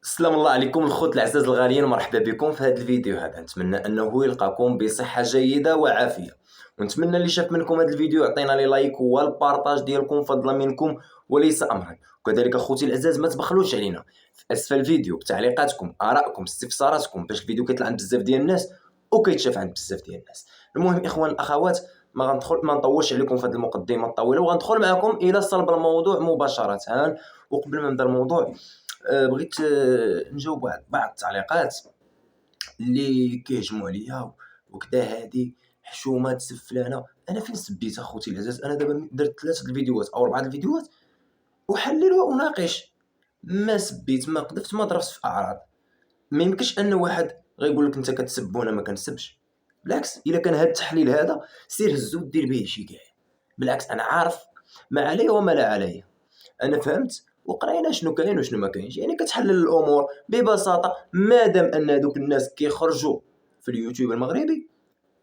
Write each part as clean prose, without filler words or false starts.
السلام الله عليكم الخوت العزاز الغاليين، مرحبا بكم في هذا الفيديو. هذا نتمنى انه يلقاكم بصحه جيده وعافيه، ونتمنى اللي شاف منكم هذا الفيديو يعطينا لي لايك والبارطاج ديالكم فضلا منكم وليس امرا. وكذلك اخوتي العزاز ما تبخلوش علينا في اسفل الفيديو بتعليقاتكم، ارائكم، استفساراتكم، باش الفيديو كيطلع عند بزاف ديال الناس وكيتشاف عند بزاف ديال الناس. المهم اخوان الاخوات، ما نطولش عليكم في هذه المقدمه الطويله، وغندخل معكم الى صلب الموضوع مباشره. وقبل ما نبدا الموضوع بغيت نجاوب واحد بعض التعليقات اللي كيهجموا عليا وكذا. هادي حشومه تسب فلانه. انا فين سبيت اخوتي العزاز؟ انا دابا درت 3 الفيديوهات او 4 الفيديوهات احلل واناقش. ما سبيت، ما قذفت، ما ضربت في اعراض. ما يمكنش ان واحد غيقول لك انت كتسب وانا ما كنسبش. بالعكس، الا كان هذا التحليل هذا سير هزو دير به شي كاع. بالعكس انا عارف ما علي وما لا علي. انا فهمت وقرينا شنو كاين وشنو ما كاينش، يعني كتحلل الامور ببساطه. مادام ان دوك الناس كيخرجوا في اليوتيوب المغربي،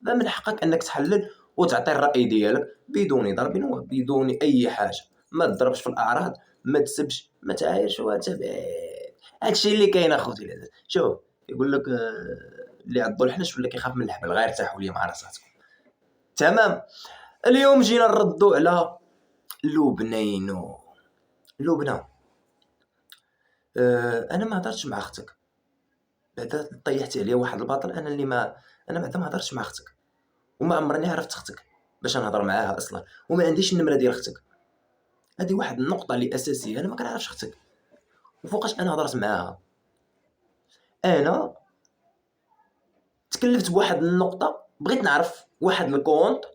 فمن حقك انك تحلل وتعطي الراي ديالك بدون ضرب وبدون اي حاجه. ما تضربش في الاعراض، ما تسبش، ما تعايرش وتبع. هادشي اللي كاين اخوتي العزيز. شوف، يقول لك اللي عضو الحنش ولا كيخاف من الحبل. غير ارتاحوا لي مع راساتكم. تمام. اليوم جينا نردوا على لبنى. انا ما هضرتش مع اختك. بعدا طيحتي عليا واحد الباطل. انا بعدا ما هضرتش مع اختك، وما عمرني عرفت اختك باش نهضر معاها اصلا، وما عنديش النمره ديال اختك. هذه واحد النقطه اللي اساسيه. انا ما كنعرفش اختك، وفوقاش انا هضرت معاها. انا تكلفت بواحد النقطه، بغيت نعرف واحد الكونط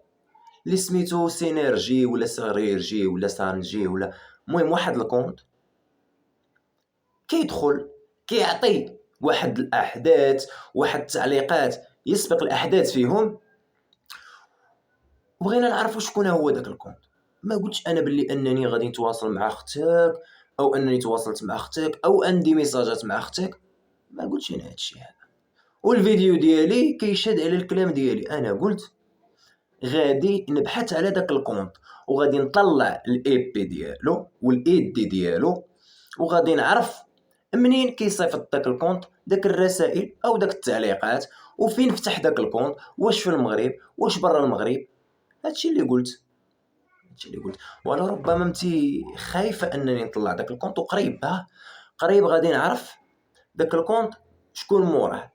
اللي سميتو سينيرجي ولا سيريرجي ولا سانجي ولا المهم واحد الكونط كيدخل كيعطي واحد الاحداث، واحد التعليقات يسبق الاحداث فيهم. بغينا نعرفوا شكون هو داك الكونط. ما قلتش انا باللي انني غادي نتواصل مع اختك او انني تواصلت مع اختك او عندي ميساجات مع اختك. ما قلتش انا هادشي هذا. والفيديو ديالي كيشهد على الكلام ديالي. انا قلت غادي نبحث على داك الكونط، وغادي نطلع الاي بي ديالو والاي دي ديالو، وغادي نعرف منين كيصيفط داك الكونط داك الرسائل او داك التعليقات، وفين فتح داك الكونط، واش في المغرب واش برا المغرب. هادشي اللي قلت. ولا ربما انتي خايفه انني نطلع داك الكونط، وقريب قريب غادي نعرف داك الكونط شكون موراه.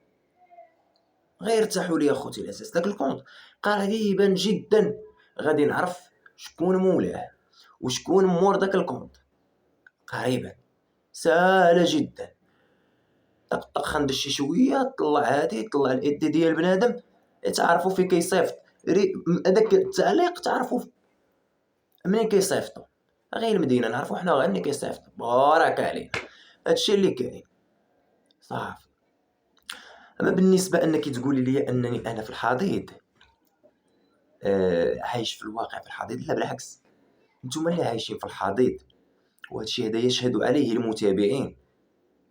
غير ارتاحوا لي اخوتي العزاز. داك الكونط قريبا جدا غادي نعرف شكون مولاه وشكون مور داك الكونط. قريبا، سهله جدا. طق خندش شي شويه، طلع هادي، طلع الايدي ديال بنادم، تعرفوا فين كيصيفط هذاك التعليق. تعرفوا منين كيصيفطوا. غير المدينه نعرفوا حنا غير منين كيصيفطوا. بارك علينا. هادشي اللي كاين صافي. اما بالنسبه انك تقولي لي انني انا في الحضيض عايش في الواقع في الحضيض، لا بالعكس. نتوما اللي عايشين في الحضيض، وهادشي هذا يشهد عليه المتابعين.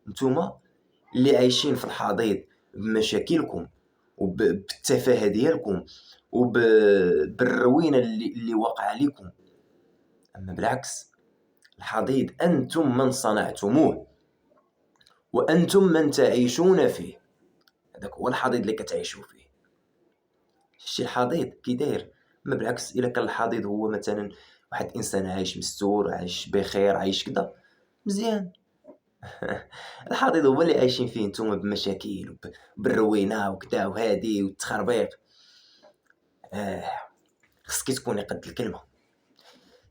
نتوما اللي عايشين في الحضيض بمشاكلكم وبالتفاهه ديالكم وبالروينه اللي وقع عليكم. اما بالعكس، الحضيض انتم من صنعتموه وانتم من تعيشون فيه. هذاك هو الحضيض اللي كتعيشوا فيه. شتي الحضيض كي داير؟ ما بالعكس، الا كان الحضيض هو مثلا واحد انسان عايش مستور، عايش بخير، عايش كذا، مزيان. الحضيض هو اللي عايشين فيه نتوما بمشاكل بالروينه وكذا وهادي والتخربيق. خصك تكوني قد الكلمه.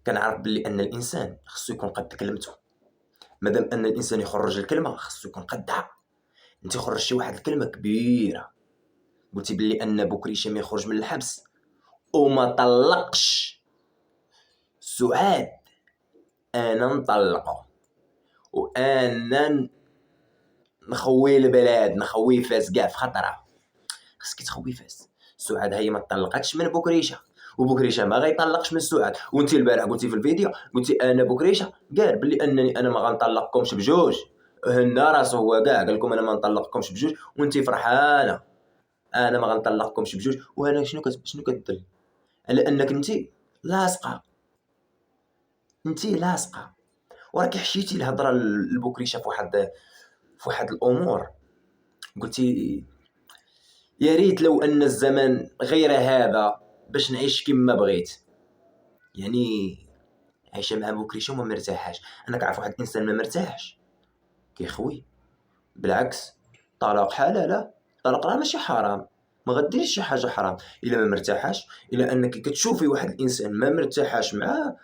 كنعرف باللي ان الانسان خصو يكون قد كلمته. مادام ان الانسان يخرج الكلمه خصو يكون قدها. انت خرجتي واحد الكلمه كبيره، قلتي باللي ان بكري هشام يخرج من الحبس وما طلقش سعاد. انا نطلقه وانا نخوي البلاد، نخوي فاس كاع في خطره. خصك تخوي فاس. سعاد هي ما طلقتش من بكريشه، وبكريشه ما غيطلقش من سعاد. وانت البارح قلتي في الفيديو، قلتي انا بكريشه قال باللي انني انا ما غنطلقكمش بجوج. هنا راسو هو كاع قال لكم انا ما نطلقكمش بجوج، وانت فرحانه انا ما غنطلقكمش بجوج. وانا شنو كدل على انك لاصقه انت لاصقه. وراكي حشيتي الهضره لبكريشه في في واحد الامور قلتي يا ريت لو ان الزمن غير هذا باش نعيش كما بغيت. يعني عايشه مع بكريشه وما مرتاحاش. انا كنعرف واحد الانسان ما مرتاحش كيخوي، بالعكس الطلاق حلال، الطلاق راه ماشي حرام، ما غديرش شي حاجه حرام الا ما مرتاحاش. الا انك كتشوفي واحد الانسان ما مرتاحاش معاه،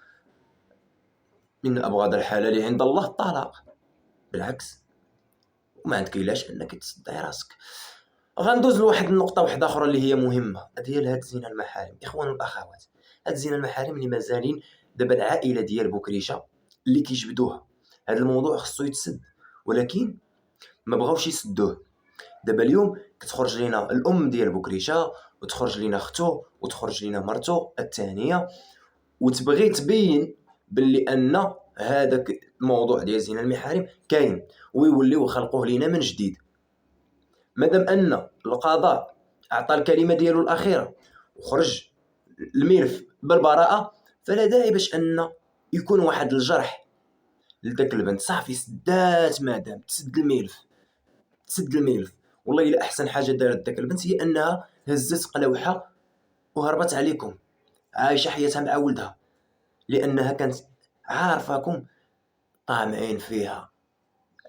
من ابغض الحلال عند الله الطلاق، بالعكس. وما عندك علاش انك تصدعي راسك. غندوز لواحد النقطه واحده اخرى اللي هي مهمه، ديال هاد زنا المحارم. اخوان والاخوات، هاد زنا المحارم اللي مازالين دابا العائله ديال بكريشه اللي كيجبدوها، هاد الموضوع خصو يتسد، ولكن ما بغاوش يسدوه. دابا اليوم كتخرج لينا الام ديال بكريشه، وتخرج لينا اختو، وتخرج لينا مرتو الثانيه، وتبغي تبين باللي ان هذاك الموضوع ديال زنا المحارم كاين، ويوليو يخلقوه لينا من جديد. مادام ان القضاء اعطى الكلمه ديالو الاخيره وخرج الملف بالبراءه، فلا داعي باش ان يكون واحد الجرح لذاك البنت. صافي سدات، مادام تسد الملف، تسد الملف. والله الا احسن حاجه دارت داك البنت هي انها هزت قلوحها وهربت عليكم، عايشه حياتها مع ولدها، لانها كانت عارفاكم طامعين فيها،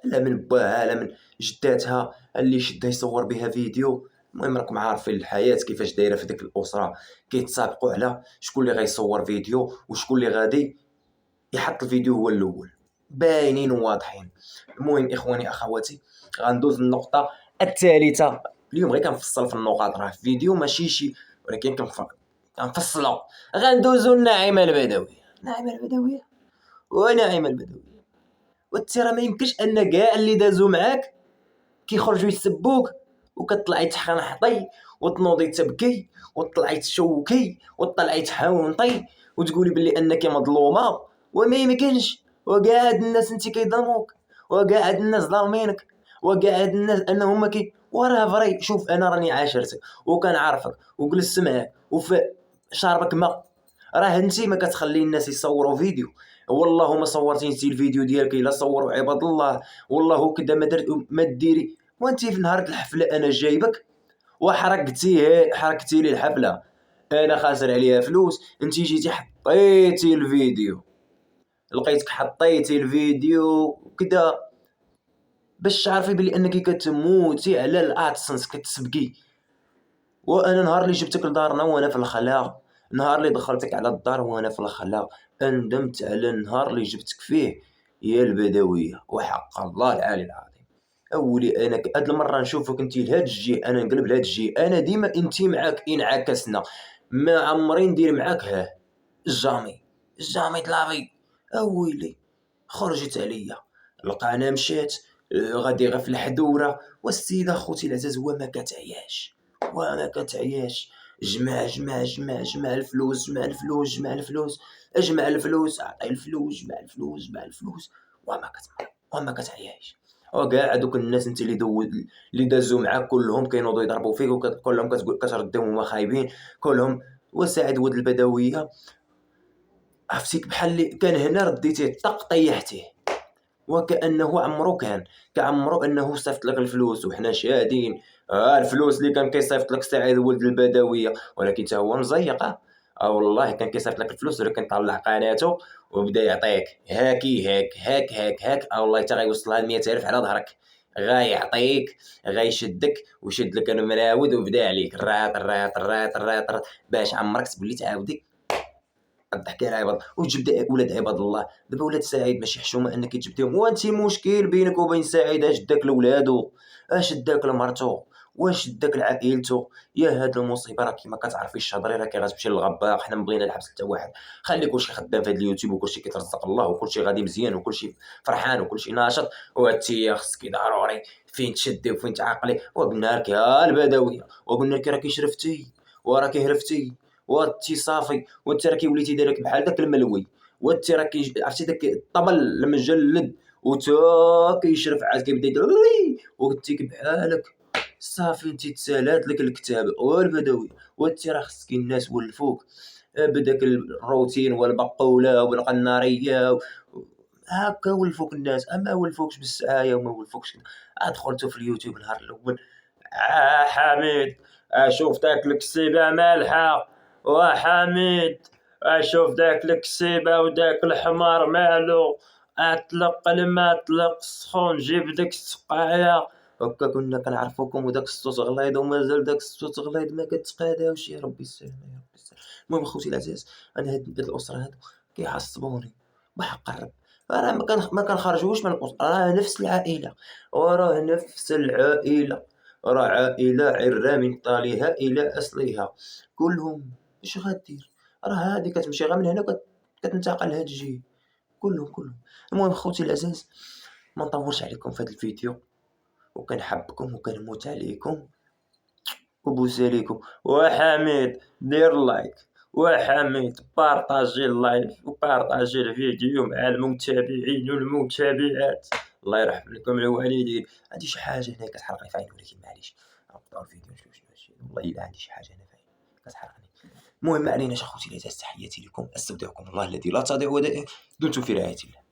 لا من باها لا من جداتها اللي شدها يصور بها فيديو. المهم راكم عارفين الحياه كيفاش دايره في ديك الاسره، كيتسابقوا على شكون اللي غيصور فيديو وشكون اللي غادي يحط الفيديو هو الاول، باينين وواضحين. المهم اخواني اخواتي، غندوز للنقطه الثالثه. اليوم غير كنفصل في النقاط، راه فيديو ماشي شي، ولكن كنفصلوا. غندوزو للناعمه البدويه. الناعمه البدويه وناعمه البدويه، وانت راه ما يمكنش ان كاع اللي دازو معاك كيخرجوا يسبوك، وكطلعي تحنحطي وتنوضي تبكي وتطلعي تشوكي وتطلعي تحاونطي وتقولي بلي انك مظلومه، وما يمكنش. وكاع هاد الناس انت كيظلموك، وكاع هاد الناس ظالمينك، وكاع هاد الناس انهم وراه فري. شوف انا راني عاشرتك وكنعرفك وجلست معاك وفي شاربك ما، راه انت ما كتخلي الناس يصوروا فيديو. والله ما صورتي انت الفيديو ديالك الا صوروا عباد الله، والله كذا ما درت ما ديري. وانت في نهار الحفله انا جايبك حركتي لي الحفله، انا خاسر عليها فلوس، انت جيتي حطيتي الفيديو، لقيتك حطيتي الفيديو كذا باش تعرفي بلي انك كتموتي على الادسنس كتسبقي. وانا نهار اللي جبتك لدارنا وانا في الخلا، نهار اللي دخلتك على الدار وانا في الخلا، اندمت على النهار اللي جبتك فيه يا البدويه، وحق الله العالي العظيم. اولي انا هاد المره نشوفك انت لهاد الجي، انا نقلب لهاد الجي. انا ديما انت معاك انعكسنا، ما عمري ندير معاك جامي جامي طلابي. اويلي خرجت عليا، لقانا مشات غادي غير في الحدوره. والسيده خوتي العزاز وما كتعياش، وما كتعياش. جمع جمع جمع جمع الفلوس، جمع الفلوس، جمع الفلوس، اجمع الفلوس، اعطي الفلوس، جمع الفلوس، جمع الفلوس، وما كتعياش. وكاع هذوك الناس انت اللي دازوا معاك كلهم كينوضوا يضربوا فيك، وكلهم كتقول كتردهم هما خايبين كلهم. وسعد ود البدويه عرفتيك بحال اللي كان هنا رديتيه طق طيحتيه، وكانه عمرو كعمرو انه صيفط لك الفلوس وحنا شاهدين. الفلوس اللي كان كيصيفط لك سعيد ولد البدويه، ولكن تا هو مزيق. والله كان كيصيفط لك الفلوس، ولكن طلع قناته وبدا يعطيك هاكي هاك هاك هاك هاك. والله حتى غيوصلها ل 100,000 على ظهرك، غيعطيك غيشدك ويشد لك المراود وبدا عليك الرات الرات الرات الرات الرات باش عمرك تولي تعاودي الضحك على عباد وتجبد ولاد عباد الله. دابا ولاد سعيد ماشي حشومه انك تجبديهم. وانت مشكل بينك وبين سعيد اش داك لولادو، اش داك لمرتو، واش داك لعائلتو؟ يا هاد المصيبه راه كيما كتعرفي الشهضري راه غتمشي للغباق. حنا مبغينا الحبس حتى واحد، خلي كلشي خدام في هاد اليوتيوب وكلشي كيترزق الله وكلشي غادي مزيان وكلشي فرحان وكلشي ناشط. وانتيا خصك ضروري فين تشدي وفين تعقلي. وقلنا لك يا البدويه، وقلنا لك راكي شرفتي وراكي هرفتي وانتي صافي، وانت راكي وليتي دايرك بحال داك الملوي، وانت راكي عرفتي داك الطبل المجلد وتا كيشرف عاد كيبدا يدير وانت بحالك صافي انت تسالات لك الكتاب والبدوي. وانت راه خصك الناس ولفوك بداك الروتين والبقوله والقناريه هاكا ولفوك الناس، ما ولفوكش بالسعاية وما ولفوكش دخلتو في اليوتيوب النهار الأول حميد شوف داك الكسيبة مالحة، وحميد شوف داك الكسيبة وداك الحمار مالو، أطلق الماء طلق السخون جيب ديك السقاية. هكا كنا كنعرفوكم وداك الصوت غليظ ومازال داك الصوت غليظ ما كتقاداوش. يا ربي السلام يا ربي السلام. المهم خوتي العزاز، أنا هاد الأسرة هادو كيعصبوني بحق الرب. راه ما كنخرجوش من الأسرة، راه نفس العائلة وراه نفس العائلة، راه عائلة عرة من طالها إلى أصلها، كلهم اش غدير؟ راه هادي كتمشي غير من هنا كتنتقل لهاد الجهة، كلهم. المهم خوتي العزاز، ما نطولش عليكم في هاد الفيديو، وكنحبكم وكنموت عليكم وبوس عليكم. وحميد دير لايك، وحميد بارطاجي اللايف وبارطاجي الفيديو مع المتابعين والمتابعات. الله يرحم لكم الوالدين. عندي شي حاجة هنا كتحرقني في عيني، ولكن معليش نقطعو الفيديو نشوف شنو هادشي. والله إلا عندي شي حاجة هنا في عيني كتحرقني. المهم ما عليناش اخوتي العزاز، تحياتي لكم، استودعكم الله الذي لا تضيع ودائعه، دمتم في رعاية الله.